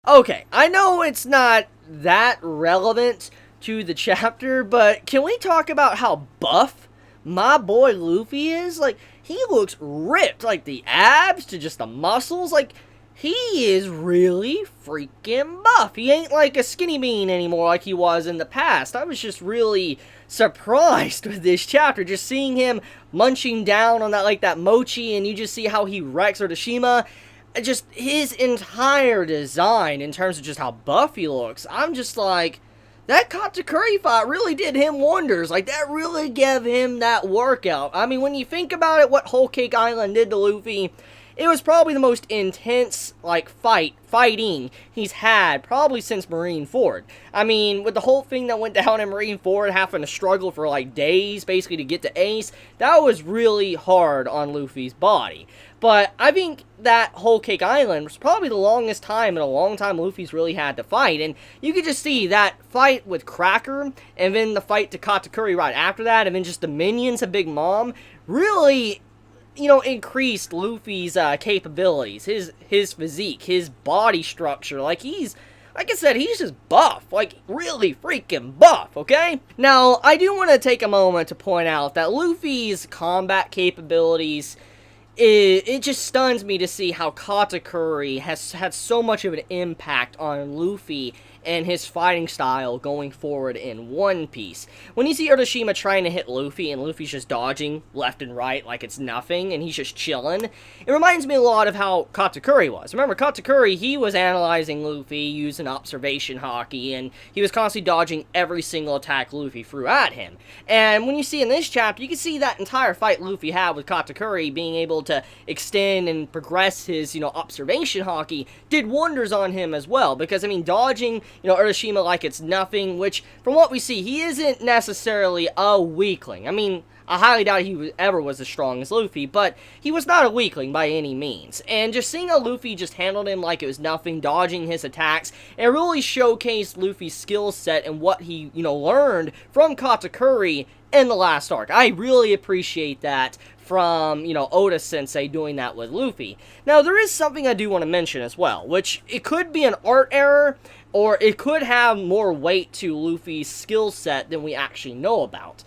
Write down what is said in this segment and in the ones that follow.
Okay, I know it's not that relevant to the chapter, but can we talk about how buff my boy Luffy is? Like, he looks ripped, like the abs to just the muscles, like, he is really freaking buff. He ain't like a skinny bean anymore like he was in the past. I was just really surprised with this chapter, just seeing him munching down on that, like, that mochi, and you just see how he wrecks Urashima. Just his entire design in terms of just how buff he looks, I'm just like, that Katakuri fight really did him wonders. Like, that really gave him that workout. I mean, when you think about it, what Whole Cake Island did to Luffy, it was probably the most intense, like, fighting he's had probably since Marineford. I mean, with the whole thing that went down in Marineford, having to struggle for, like, days, basically, to get to Ace, that was really hard on Luffy's body. But I think that Whole Cake Island was probably the longest time in a long time Luffy's really had to fight. And you could just see that fight with Cracker, and then the fight to Katakuri right after that, and then just the minions of Big Mom, really, you know, increased Luffy's capabilities, his physique, his body structure. Like, he's, like I said, he's just buff, like, really freaking buff, okay? Now, I do want to take a moment to point out that Luffy's combat capabilities, it just stuns me to see how Katakuri has had so much of an impact on Luffy and his fighting style going forward in One Piece. When you see Urashima trying to hit Luffy, and Luffy's just dodging left and right like it's nothing, and he's just chilling, it reminds me a lot of how Katakuri was. Remember, Katakuri, he was analyzing Luffy using observation hockey, and he was constantly dodging every single attack Luffy threw at him. And when you see in this chapter, you can see that entire fight Luffy had with Katakuri being able to extend and progress his, you know, observation hockey did wonders on him as well, because, I mean, dodging, you know, Urashima like it's nothing, which, from what we see, he isn't necessarily a weakling. I mean, I highly doubt he ever was as strong as Luffy, but he was not a weakling by any means. And just seeing how Luffy just handled him like it was nothing, dodging his attacks, it really showcased Luffy's skill set and what he, you know, learned from Katakuri in the last arc. I really appreciate that from, you know, Oda-sensei doing that with Luffy. Now, there is something I do want to mention as well, which it could be an art error, or it could have more weight to Luffy's skill set than we actually know about.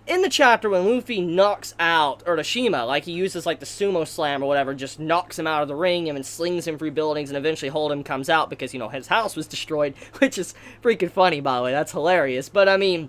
In the chapter when Luffy knocks out Urashima, like he uses like the sumo slam or whatever, just knocks him out of the ring and then slings him through buildings, and eventually Hold'em comes out because, you know, his house was destroyed, which is freaking funny, by the way. That's hilarious. But, I mean,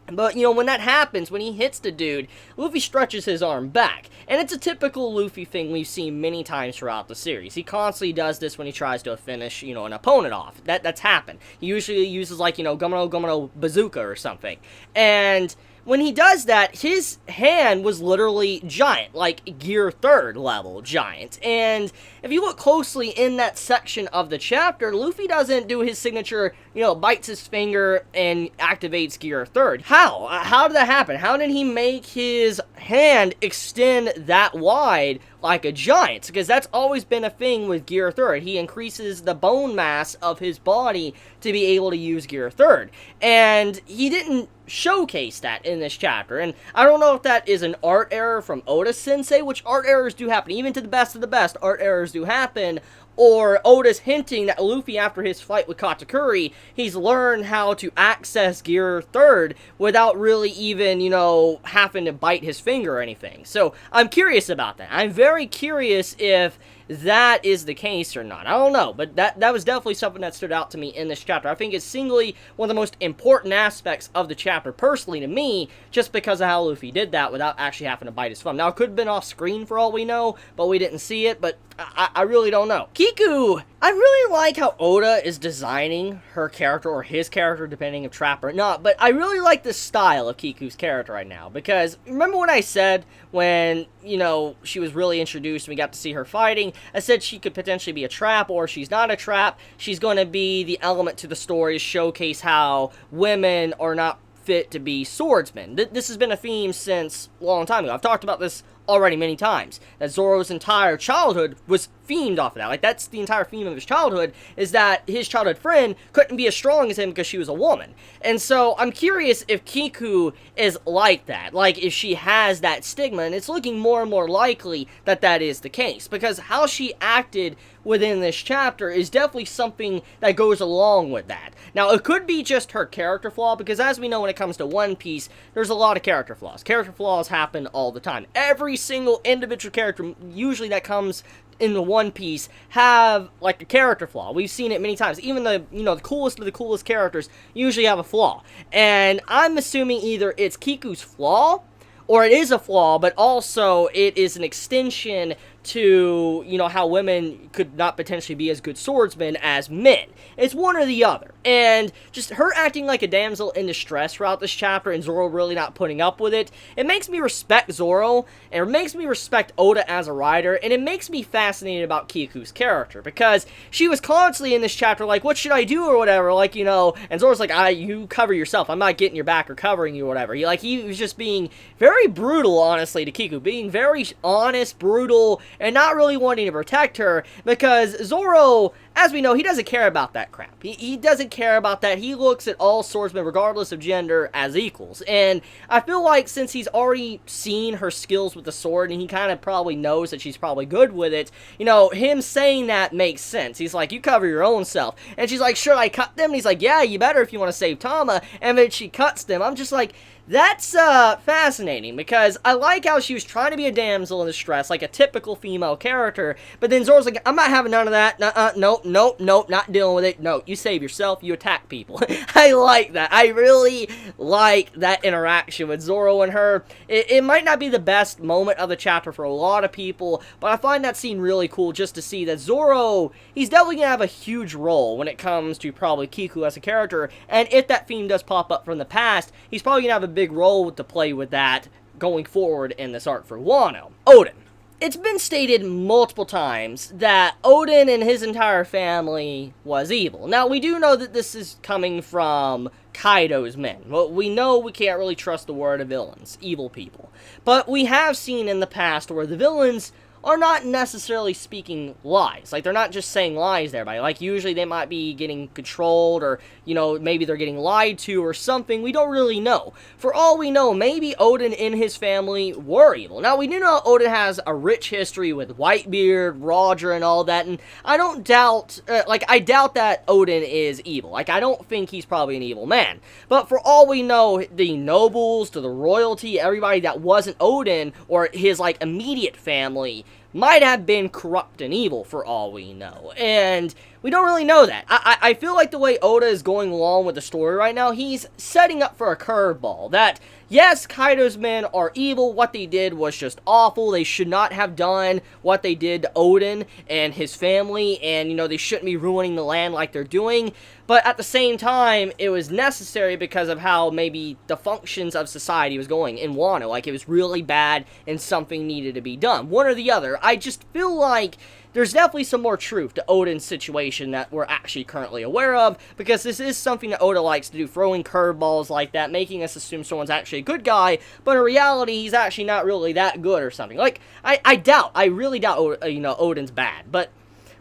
you know, when that happens, when he hits the dude, Luffy stretches his arm back. And it's a typical Luffy thing we've seen many times throughout the series. He constantly does this when he tries to finish, you know, an opponent off. That's happened. He usually uses, like, you know, Gomono Bazooka or something. And when he does that, his hand was literally giant, like Gear 3rd level giant. And if you look closely in that section of the chapter, Luffy doesn't do his signature, you know, bites his finger and activates Gear 3rd. How? How did that happen? How did he make his hand extend that wide like a giant? Because that's always been a thing with Gear 3rd. He increases the bone mass of his body to be able to use Gear 3rd. And he didn't showcase that in this chapter. And I don't know if that is an art error from Oda-sensei, which art errors do happen. Even to the best of the best, art errors do happen. Or Oda's hinting that Luffy, after his fight with Katakuri, he's learned how to access Gear 3rd without really even, you know, having to bite his finger or anything. So, I'm curious about that. I'm very curious if that is the case or not. I don't know, but that was definitely something that stood out to me in this chapter. I think it's singly one of the most important aspects of the chapter, personally to me, just because of how Luffy did that without actually having to bite his thumb. Now, it could have been off screen for all we know, but we didn't see it, but I really don't know. Kiku, I really like how Oda is designing her character, or his character, depending if trap or not, but I really like the style of Kiku's character right now, because remember what I said when, you know, she was really introduced and we got to see her fighting? I said she could potentially be a trap, or she's not a trap. She's going to be the element to the story to showcase how women are not fit to be swordsmen. This has been a theme since a long time ago. I've talked about this already many times, that Zoro's entire childhood was themed off of that. Like, that's the entire theme of his childhood, is that his childhood friend couldn't be as strong as him because she was a woman. And so, I'm curious if Kiku is like that. Like, if she has that stigma, and it's looking more and more likely that that is the case. Because how she acted within this chapter is definitely something that goes along with that. Now, it could be just her character flaw, because as we know when it comes to One Piece, there's a lot of character flaws. Character flaws happen all the time. Every single individual character, usually that comes in the One Piece, have like a character flaw. We've seen it many times. Even the, the coolest of the coolest characters usually have a flaw. And I'm assuming either it's Kiku's flaw, or it is a flaw, but also it is an extension to, how women could not potentially be as good swordsmen as men. It's one or the other. And just her acting like a damsel in distress throughout this chapter, and Zoro really not putting up with it, it makes me respect Zoro, and it makes me respect Oda as a writer, and it makes me fascinated about Kiku's character, because she was constantly in this chapter like, what should I do, or whatever, like, and Zoro's like, you cover yourself, I'm not getting your back or covering you, or whatever. He was just being very brutal, honestly, to Kiku, being very honest, brutal, and not really wanting to protect her, because Zoro, as we know, he doesn't care about that crap. He doesn't care about that. He looks at all swordsmen, regardless of gender, as equals. And I feel like since he's already seen her skills with the sword, and he kind of probably knows that she's probably good with it, him saying that makes sense. He's like, you cover your own self. And she's like, should I cut them? And he's like, yeah, you better if you want to save Tama. And then she cuts them. I'm just like, that's fascinating, because I like how she was trying to be a damsel in distress, like a typical female character, but then Zoro's like, I'm not having none of that, nope, not dealing with it, no, you save yourself, you attack people. I like that. I really like that interaction with Zoro and her. It might not be the best moment of the chapter for a lot of people, but I find that scene really cool just to see that Zoro, he's definitely going to have a huge role when it comes to probably Kiku as a character, and if that theme does pop up from the past, he's probably going to have a big role to play with that going forward in this arc for Wano. Odin. It's been stated multiple times that Odin and his entire family was evil. Now, we do know that this is coming from Kaido's men. Well, we know we can't really trust the word of villains, evil people. But we have seen in the past where the villains are not necessarily speaking lies. Like, they're not just saying lies to everybody. Like, usually they might be getting controlled, or, maybe they're getting lied to or something. We don't really know. For all we know, maybe Odin and his family were evil. Now, we do know Odin has a rich history with Whitebeard, Roger, and all that, and I don't doubt, I doubt that Odin is evil. Like, I don't think he's probably an evil man. But for all we know, the nobles, to the royalty, everybody that wasn't Odin, or his, immediate family, might have been corrupt and evil for all we know. And we don't really know that. I feel like the way Oda is going along with the story right now, he's setting up for a curveball. That, yes, Kaido's men are evil. What they did was just awful. They should not have done what they did to Odin and his family. And, they shouldn't be ruining the land like they're doing. But at the same time, it was necessary because of how maybe the functions of society was going in Wano. Like, it was really bad and something needed to be done. One or the other. I just feel like there's definitely some more truth to Odin's situation that we're actually currently aware of, because this is something that Oda likes to do, throwing curveballs like that, making us assume someone's actually a good guy, but in reality, he's actually not really that good or something. Like, I really doubt, Odin's bad, but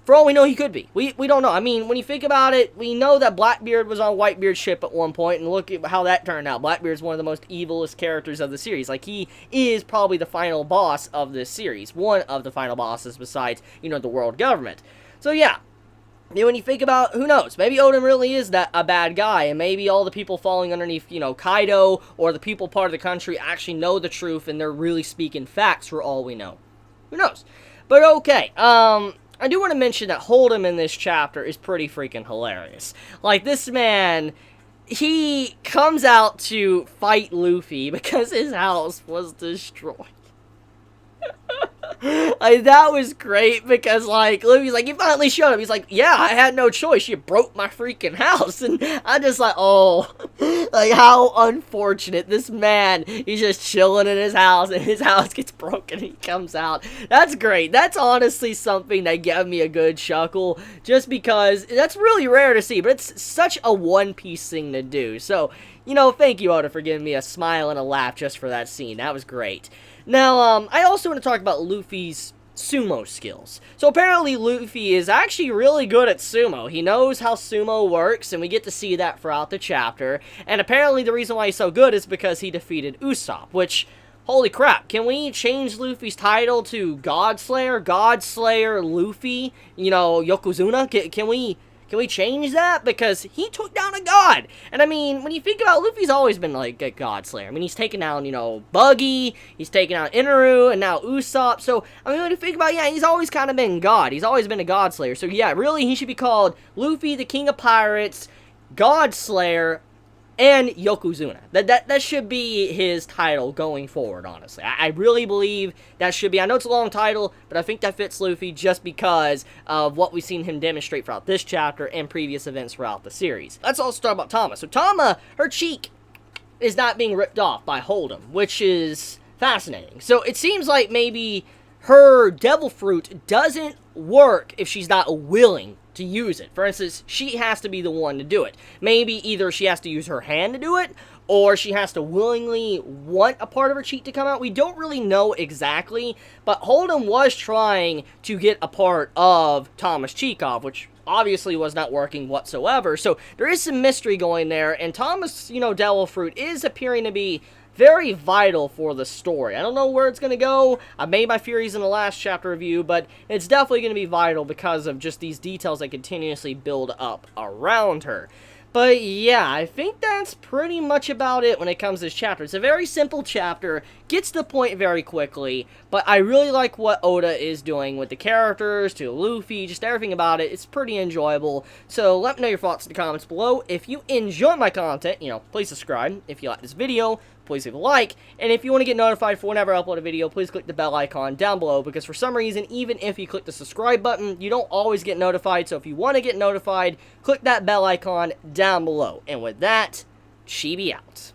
for all we know, he could be. We don't know. I mean, when you think about it, we know that Blackbeard was on Whitebeard's ship at one point, and look at how that turned out. Blackbeard's one of the most evilest characters of the series. Like, he is probably the final boss of this series. One of the final bosses besides, the world government. So, yeah. When you think about, who knows, maybe Odin really is a bad guy, and maybe all the people falling underneath, Kaido, or the people part of the country actually know the truth, and they're really speaking facts for all we know. Who knows? But, okay, I do want to mention that Hold'em in this chapter is pretty freaking hilarious. Like, this man, he comes out to fight Luffy because his house was destroyed. That was great because, Luffy's like, you finally showed up. He's like, yeah, I had no choice. You broke my freaking house. And I'm just like, oh, how unfortunate. This man, he's just chilling in his house, and his house gets broken, and he comes out. That's great. That's honestly something that gave me a good chuckle, just because that's really rare to see, but it's such a One Piece thing to do. So, thank you, Oda, for giving me a smile and a laugh just for that scene. That was great. Now, I also want to talk about Luffy's sumo skills. So apparently Luffy is actually really good at sumo. He knows how sumo works, and we get to see that throughout the chapter. And apparently the reason why he's so good is because he defeated Usopp, which, holy crap, can we change Luffy's title to Godslayer? Godslayer Luffy? You know, Yokozuna? Can we change that? Because he took down a god. And I mean, when you think about it, Luffy's always been like a god slayer. I mean, he's taken down, you know, Buggy, he's taken out Inaru, and now Usopp. So, I mean, when you think about it, yeah, he's always kind of been god. He's always been a god slayer. So, yeah, really, he should be called Luffy, the King of Pirates, God Slayer, and Yokozuna. That should be his title going forward, honestly. I really believe that should be. I know it's a long title, but I think that fits Luffy just because of what we've seen him demonstrate throughout this chapter and previous events throughout the series. Let's also talk about Tama. So Tama, her cheek is not being ripped off by Hold'em, which is fascinating. So it seems like maybe her devil fruit doesn't work if she's not willing to use it. For instance, she has to be the one to do it. Maybe either she has to use her hand to do it, or she has to willingly want a part of her cheek to come out. We don't really know exactly, but Hold'em was trying to get a part of Tama's cheek off, which obviously was not working whatsoever. So there is some mystery going there, and Tama's, you know, devil fruit is appearing to be very vital for the story. I don't know where it's going to go. I made my theories in the last chapter review, but it's definitely going to be vital because of just these details that continuously build up around her. But yeah, I think that's pretty much about it when it comes to this chapter. It's a very simple chapter, gets to the point very quickly, but I really like what Oda is doing with the characters, to Luffy, just everything about it. It's pretty enjoyable. So let me know your thoughts in the comments below. If you enjoy my content, you know, please subscribe. If you like this video, please leave a like, and if you want to get notified for whenever I upload a video, please click the bell icon down below, because for some reason, even if you click the subscribe button, you don't always get notified. So if you want to get notified, click that bell icon down below. And with that, Chibi out.